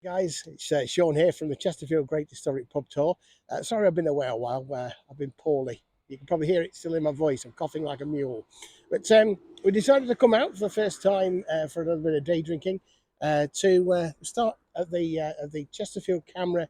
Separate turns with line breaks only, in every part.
Guys, it's Sean here from the Chesterfield Great Historic Pub Tour. Sorry I've been away a while, I've been poorly. You can probably hear it still in my voice. I'm coughing like a mule. But we decided to come out for the first time for a little bit of day drinking to start at the Chesterfield CAMRA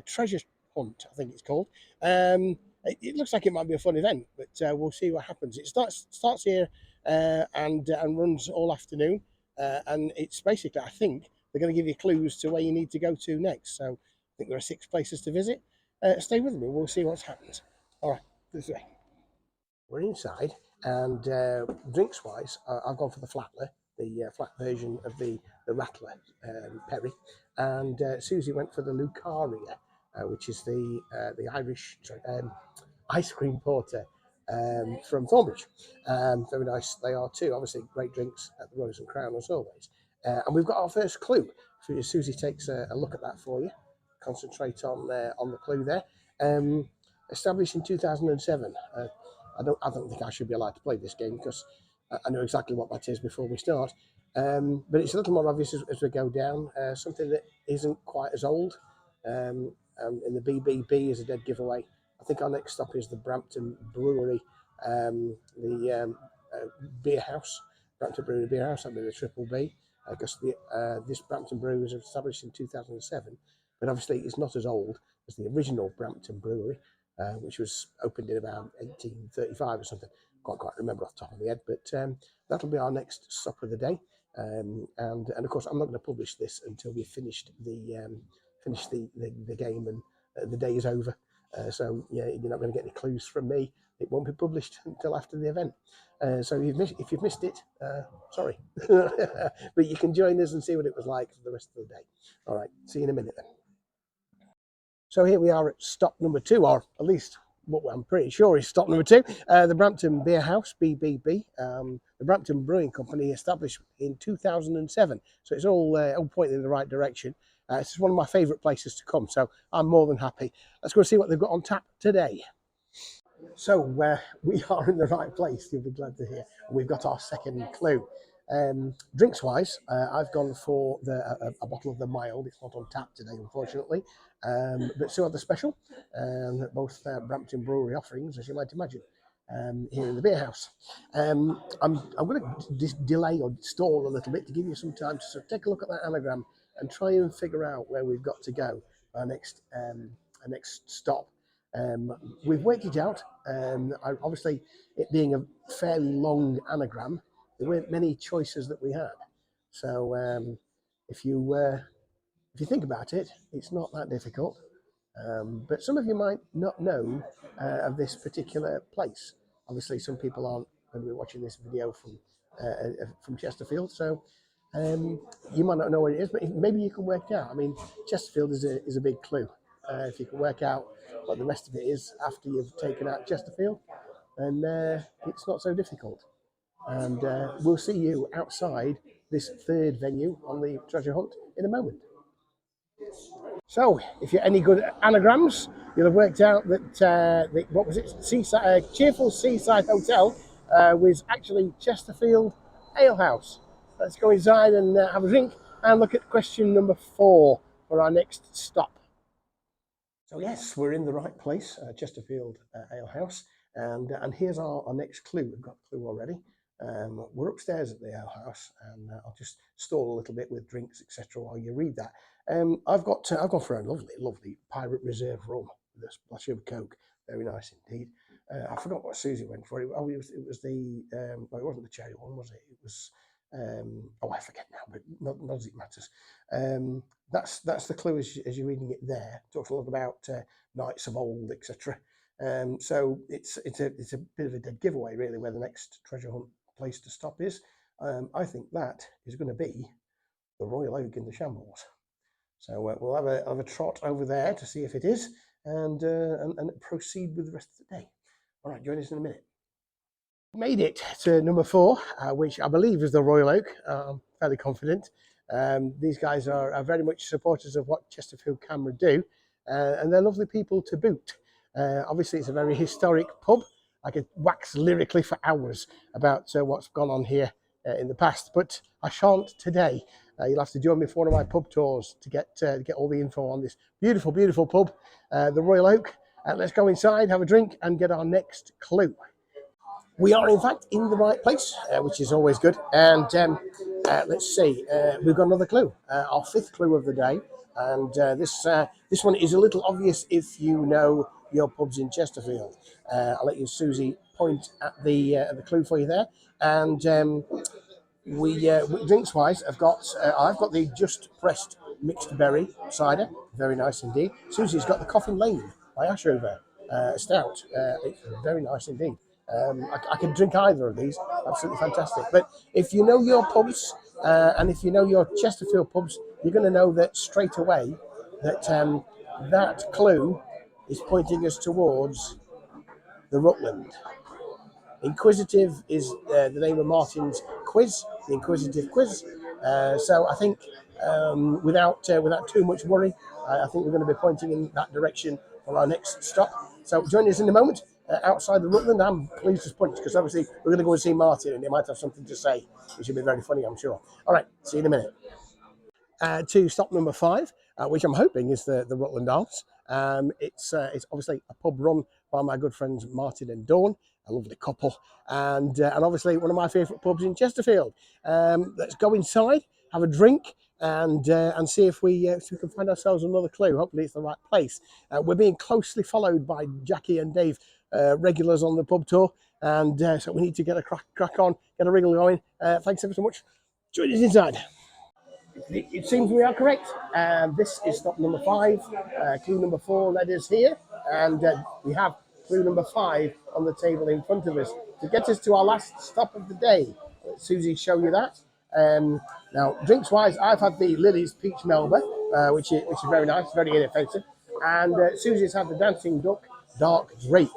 treasure hunt, I think it's called. It looks like it might be a fun event, but we'll see what happens. It starts here and runs all afternoon. And it's basically, I think, they're going to give you clues to where you need to go to next. So I think there are 6 places to visit. Stay with me. We'll see what's happened. All right, this way. We're inside, and drinks wise, I've gone for the Flatler, the flat version of the Rattler Perry, and Susie went for the Lucaria, which is the Irish ice cream porter from Thornbridge. Very nice they are too. Obviously, great drinks at the Rose and Crown as always. And we've got our first clue. Susie takes a look at that for you. Concentrate on the clue there. Established in 2007. I don't think I should be allowed to play this game because I know exactly what that is before we start. But it's a little more obvious as we go down. Something that isn't quite as old. In the BBB is a dead giveaway. I think our next stop is the Brampton Brewery, the beer house, Brampton Brewery Beer House. That'll be the Triple B, because this Brampton Brewery was established in 2007, but obviously it's not as old as the original Brampton Brewery, which was opened in about 1835 or something. Can't quite remember off the top of my head, but that'll be our next stop of the day. And of course, I'm not going to publish this until we've finished the game and the day is over. So yeah, you're not going to get any clues from me. It won't be published until after the event. So if you've missed it, sorry. But you can join us and see what it was like for the rest of the day. All right, see you in a minute then. So here we are at stop number 2, or at least what I'm pretty sure is stop number 2, the Brampton Beer House, BBB. The Brampton Brewing Company, established in 2007. So it's all pointing in the right direction. It's one of my favourite places to come, so I'm more than happy. Let's go see what they've got on tap today. So we are in the right place, you'll be glad to hear. We've got our second clue. Drinks wise, I've gone for a bottle of the mild. It's not on tap today, unfortunately, but still have the special. Both Brampton Brewery offerings, as you might imagine, here in the beer house. I'm going to delay or stall a little bit to give you some time to sort of take a look at that anagram and try and figure out where we've got to go. Our next stop. We've worked it out. Obviously, it being a fairly long anagram, there weren't many choices that we had. So if you think about it, it's not that difficult. But some of you might not know of this particular place. Obviously, some people aren't going to be watching this video from Chesterfield, so you might not know what it is, but maybe you can work it out. I mean, Chesterfield is a big clue. If you can work out what the rest of it is after you've taken out Chesterfield, then it's not so difficult. And we'll see you outside this third venue on the treasure hunt in a moment. So, if you're any good at anagrams, you'll have worked out that what was it? Cheerful Seaside Hotel was actually Chesterfield Ale House. Let's go inside and have a drink and look at question number 4 for our next stop. So yes, we're in the right place, Chesterfield Ale House, and here's our next clue. We've got a clue already. We're upstairs at the ale house, and I'll just stall a little bit with drinks, etc., while you read that. I've gone for a lovely Pirate Reserve rum with a splash of Coke. Very nice indeed. I forgot what Susie went for. It was the well, it wasn't the cherry one, was it? It was I forget now, but not as it matters. That's the clue as you're reading it there. Talks a lot about knights of old, etc. So it's a bit of a dead giveaway, really, where the next treasure hunt place to stop is. I think that is going to be the Royal Oak in the Shambles. So we'll have a trot over there to see if it is, and proceed with the rest of the day. All right, join us in a minute. Made it to number 4, which I believe is the Royal Oak. I'm fairly confident. These guys are very much supporters of what Chesterfield CAMRA do, and they're lovely people to boot. Obviously, it's a very historic pub. I could wax lyrically for hours about what's gone on here in the past, but I shan't today. You'll have to join me for one of my pub tours to get all the info on this beautiful, beautiful pub, the Royal Oak. Let's go inside, have a drink, and get our next clue. We are, in fact, in the right place, which is always good. And let's see, we've got another clue, our fifth clue of the day. And this one is a little obvious if you know your pubs in Chesterfield. I'll let you, Susie, point at the clue for you there. And drinks wise, I've got the just pressed mixed berry cider, very nice indeed. Susie's got the Coffin Lane by Ashover, stout. It's very nice indeed. I could drink either of these, absolutely fantastic. But if you know your pubs and if you know your Chesterfield pubs, you're going to know that straight away that that clue is pointing us towards the Rutland. Inquisitive is the name of Martin's quiz, the Inquisitive quiz. So I think without too much worry, I think we're going to be pointing in that direction for our next stop. So join us in a moment outside the Rutland. I'm pleased to punch because obviously we're going to go and see Martin and he might have something to say, which will be very funny, I'm sure. All right, see you in a minute. To stop number 5, which I'm hoping is the Rutland Arms. It's obviously a pub run by my good friends Martin and Dawn, a lovely couple, and obviously one of my favourite pubs in Chesterfield. Let's go inside, have a drink, and see if we can find ourselves another clue. Hopefully it's the right place. We're being closely followed by Jackie and Dave, regulars on the pub tour, and so we need to get a crack on, get a wriggle going. Thanks ever so much. Join us inside. It seems we are correct. This is stop number 5. Clue number 4 led us here, and we have clue number 5 on the table in front of us to get us to our last stop of the day. Let Susie show you that. Now, drinks wise, I've had the Lily's Peach Melba, which is very nice, very inoffensive, and Susie's had the Dancing Duck Dark Drake.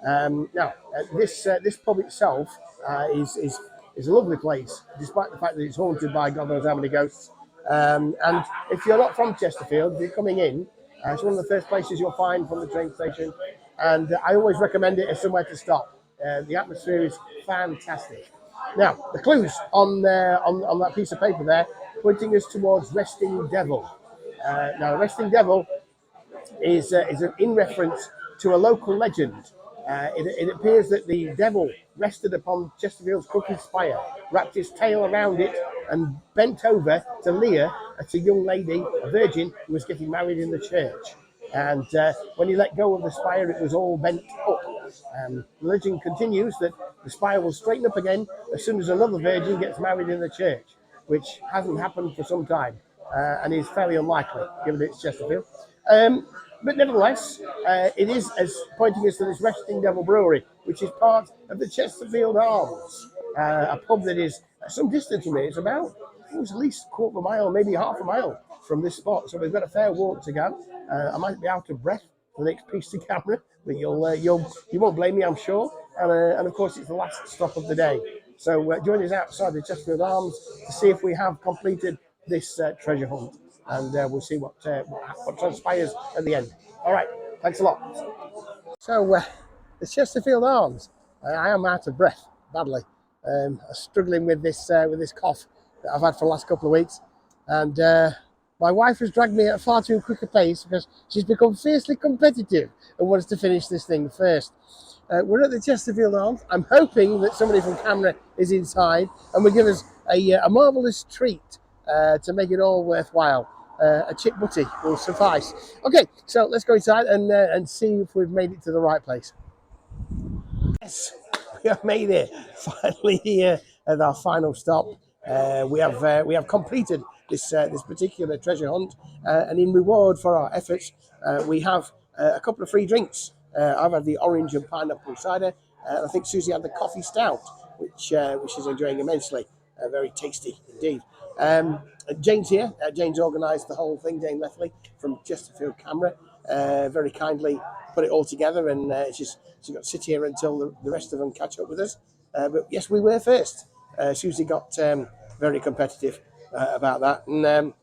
Now, this pub itself is a lovely place, despite the fact that it's haunted by God knows how many ghosts. And if you're not from Chesterfield, if you're coming in, it's one of the first places you'll find from the train station. And I always recommend it as somewhere to stop. The atmosphere is fantastic. Now, the clues on that piece of paper there, pointing us towards Resting Devil. Now, Resting Devil is in reference to a local legend. It appears that the devil rested upon Chesterfield's crooked spire, wrapped his tail around it, and bent over to leer at a young lady, a virgin, who was getting married in the church. And when he let go of the spire, it was all bent up. The legend continues that the spire will straighten up again as soon as another virgin gets married in the church, which hasn't happened for some time and is fairly unlikely, given it's Chesterfield. But nevertheless, it is as pointing us to this Resting Devil Brewery, which is part of the Chesterfield Arms, a pub that is some distance from here. It's about, at least a quarter of a mile, maybe half a mile from this spot. So we've got a fair walk to go. I might be out of breath for the next piece to CAMRA, but you won't blame me, I'm sure. And of course, it's the last stop of the day. So join us outside the Chesterfield Arms to see if we have completed this treasure hunt, and we'll see what transpires at the end. All right, thanks a lot. So the Chesterfield Arms. I am out of breath badly. Struggling with this cough that I've had for the last couple of weeks, and my wife has dragged me at a far too quick a pace because she's become fiercely competitive and wants to finish this thing first. We're at the Chesterfield Arms. I'm hoping that somebody from CAMRA is inside and will give us a marvellous treat to make it all worthwhile. A chip butty will suffice. Okay, so let's go inside and see if we've made it to the right place. Yes, we have made it finally here at our final stop. We have completed this particular treasure hunt, and in reward for our efforts, we have a couple of free drinks. I've had the orange and pineapple cider. I think Susie had the coffee stout, which she's enjoying immensely. Very tasty indeed. Jane's here. Jane's organised the whole thing. Jane Leffley from Chesterfield CAMRA very kindly put it all together, and she's got to sit here until the rest of them catch up with us. But yes, we were first. Susie got very competitive about that and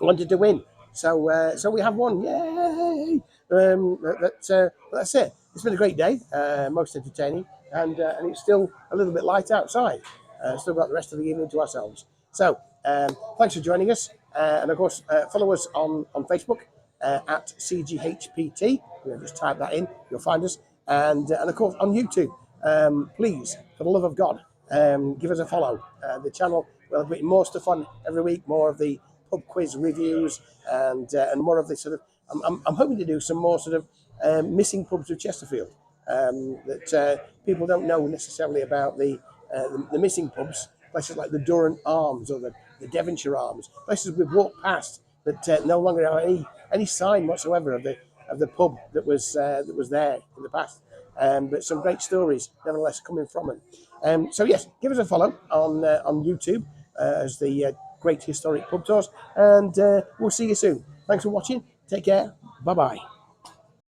wanted to win. So we have won. Yay! That's it. It's been a great day, most entertaining, and it's still a little bit light outside. Still got the rest of the evening to ourselves. So Thanks for joining us. And of course, follow us on Facebook at CGHPT. Just type that in, you'll find us. And of course, on YouTube, please, for the love of God, give us a follow. The channel will be more stuff on every week, more of the pub quiz reviews, and more of the sort of. I'm hoping to do some more sort of missing pubs of Chesterfield that people don't know necessarily about the missing pubs, places like the Durham Arms or the Devonshire Arms, places we've walked past that no longer have any sign whatsoever of the pub that was there in the past. But some great stories, nevertheless, coming from them. So yes, give us a follow on YouTube as the Great Historic Pub Tours, and we'll see you soon. Thanks for watching. Take care. Bye bye.